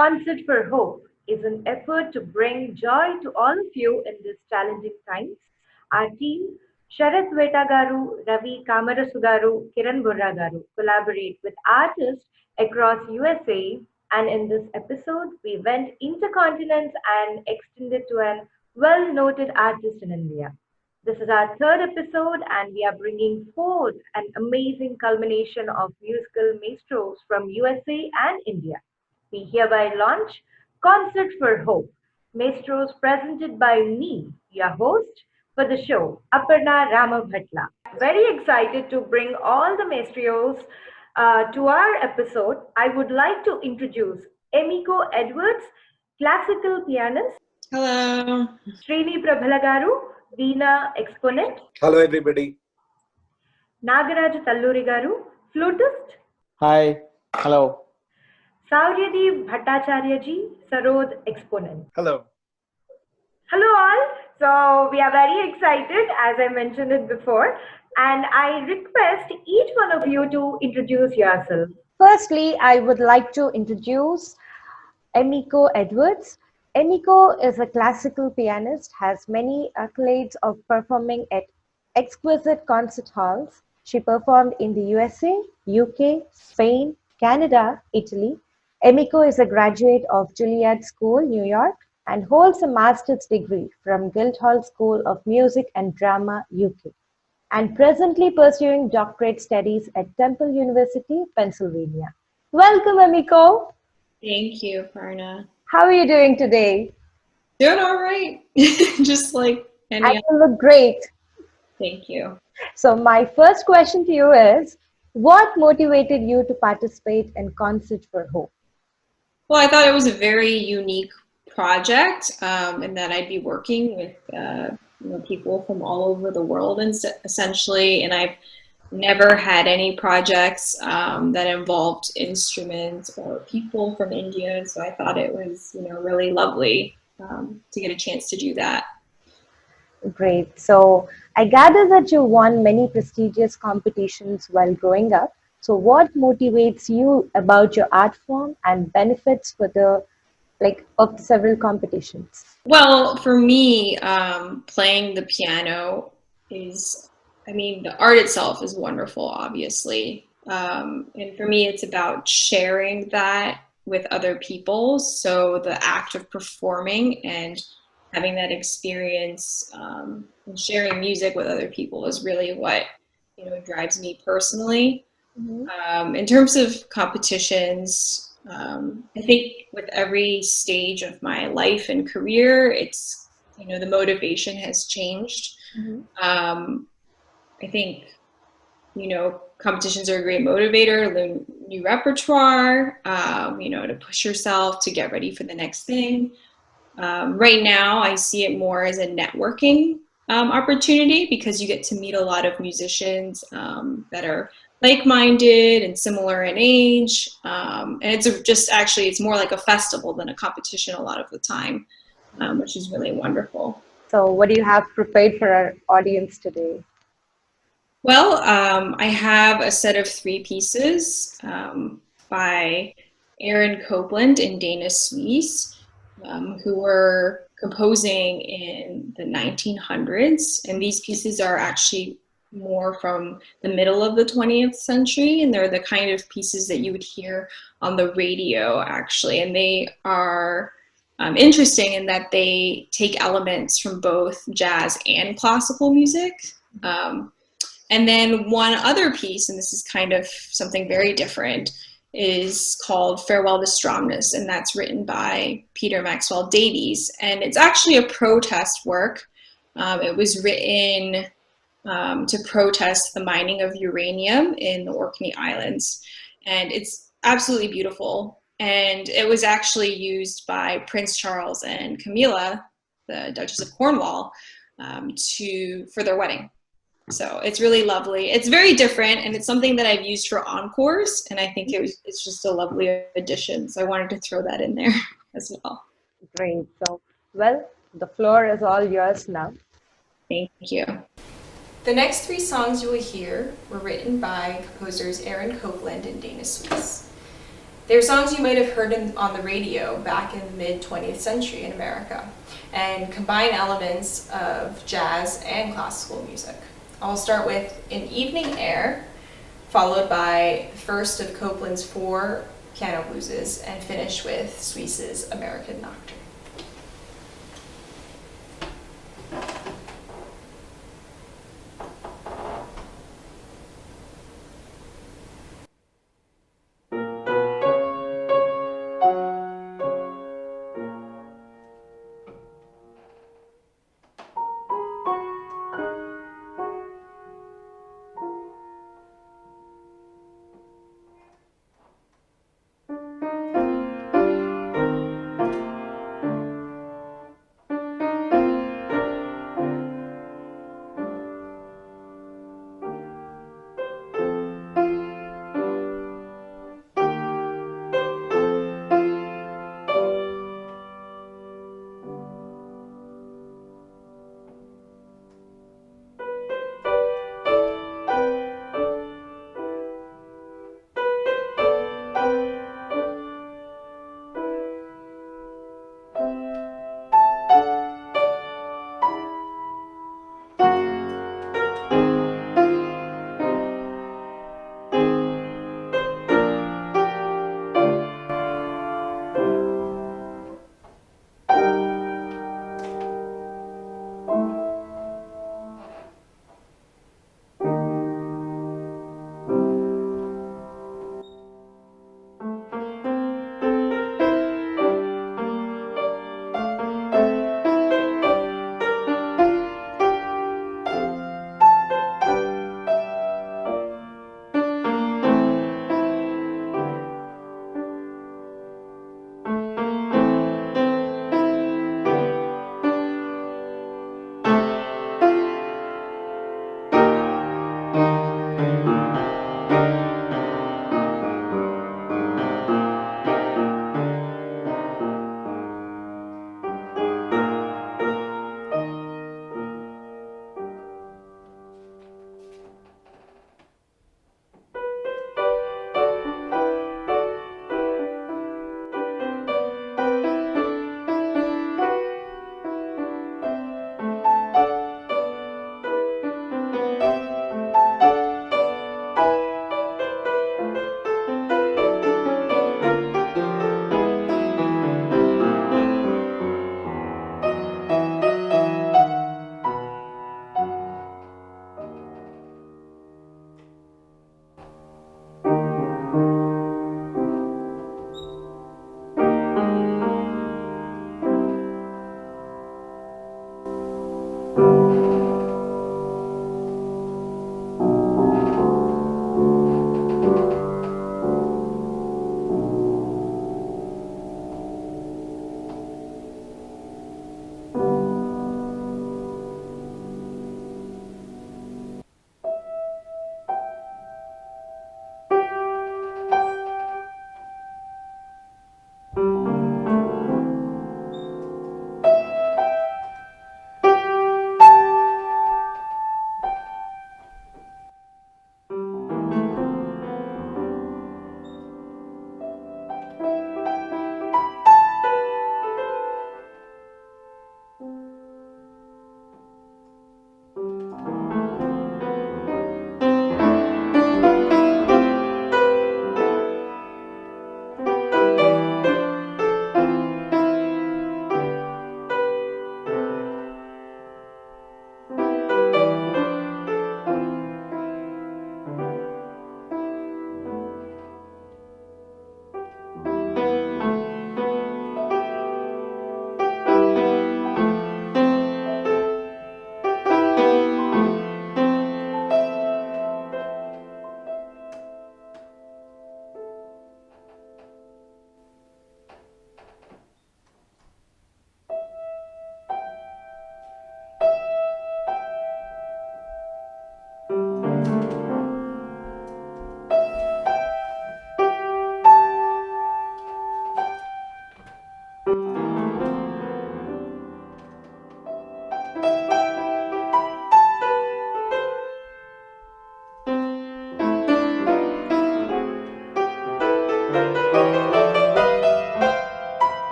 Concert for Hope is an effort to bring joy to all of you in these challenging times. Our team, Sharath Veta Garu, Ravi Kamarasu Garu, Kiran Burra Garu, collaborate with artists across USA, and in this episode, we went intercontinents and extended to an well-noted artist in India. This is our third episode, and we are bringing forth an amazing culmination of musical maestros from USA and India. We hereby launch Concert for Hope, maestros presented by me, your host for the show, Aparna Ramabhatla. Very excited to bring all the maestros to our episode. I would like to introduce Emiko Edwards, classical pianist, Hello. Srini Prabhalagaru, Veena exponent, Hello, everybody. Nagaraj Talluri Garu, flutist, Hi. Hello. Sauryadeep Bhattacharya ji, Sarod exponent. Hello. Hello all. So we are very excited, as I mentioned it before, and I request each one of you to introduce yourself. Firstly, I would like to introduce Emiko Edwards. Emiko is a classical pianist, has many accolades of performing at exquisite concert halls. She performed in the USA, UK, Spain, Canada, Italy. Emiko is a graduate of Juilliard School, New York, and holds a master's degree from Guildhall School of Music and Drama, UK, and presently pursuing doctorate studies at Temple University, Pennsylvania. Welcome, Emiko. Thank you, Parna. How are you doing today? Doing all right. Just like any I other. look great. Thank you. So my first question to you is, what motivated you to participate in Concert for Hope? Well, I thought it was a very unique project, and that I'd be working with people from all over the world, and essentially. And I've never had any projects that involved instruments or people from India, so I thought it was really lovely to get a chance to do that. Great. So I gather that you won many prestigious competitions while growing up. So what motivates you about your art form and benefits for the of several competitions? Well, for me, playing the piano is, the art itself is wonderful, obviously. And for me, it's about sharing that with other people. So the act of performing and having that experience and sharing music with other people is really what drives me personally. Mm-hmm. In terms of competitions, I think with every stage of my life and career, it's the motivation has changed. Mm-hmm. I think competitions are a great motivator, learn new repertoire, to push yourself to get ready for the next thing. Right now, I see it more as a networking opportunity because you get to meet a lot of musicians that are like-minded and similar in age. And it's more like a festival than a competition a lot of the time, which is really wonderful. So what do you have prepared for our audience today? Well, I have a set of 3 pieces by Aaron Copland and Dana Suisse, who were composing in the 1900s. And these pieces are actually more from the middle of the 20th century. And they're the kind of pieces that you would hear on the radio, actually. And they are interesting in that they take elements from both jazz and classical music. And then one other piece, and this is kind of something very different, is called Farewell to Stromness, and that's written by Peter Maxwell Davies. And it's actually a protest work. It was written to protest the mining of uranium in the Orkney Islands. And it's absolutely beautiful. And it was actually used by Prince Charles and Camilla, the Duchess of Cornwall, for their wedding. So it's really lovely. It's very different, and it's something that I've used for encores, and I think it's just a lovely addition. So I wanted to throw that in there as well. Great. So, the floor is all yours now. Thank you. The next 3 songs you will hear were written by composers Aaron Copland and Dana Suisse. They're songs you might have heard on the radio back in the mid-20th century in America, and combine elements of jazz and classical music. I'll start with An Evening Air, followed by the first of Copland's 4 piano blueses, and finish with Suisse's American Nocturne.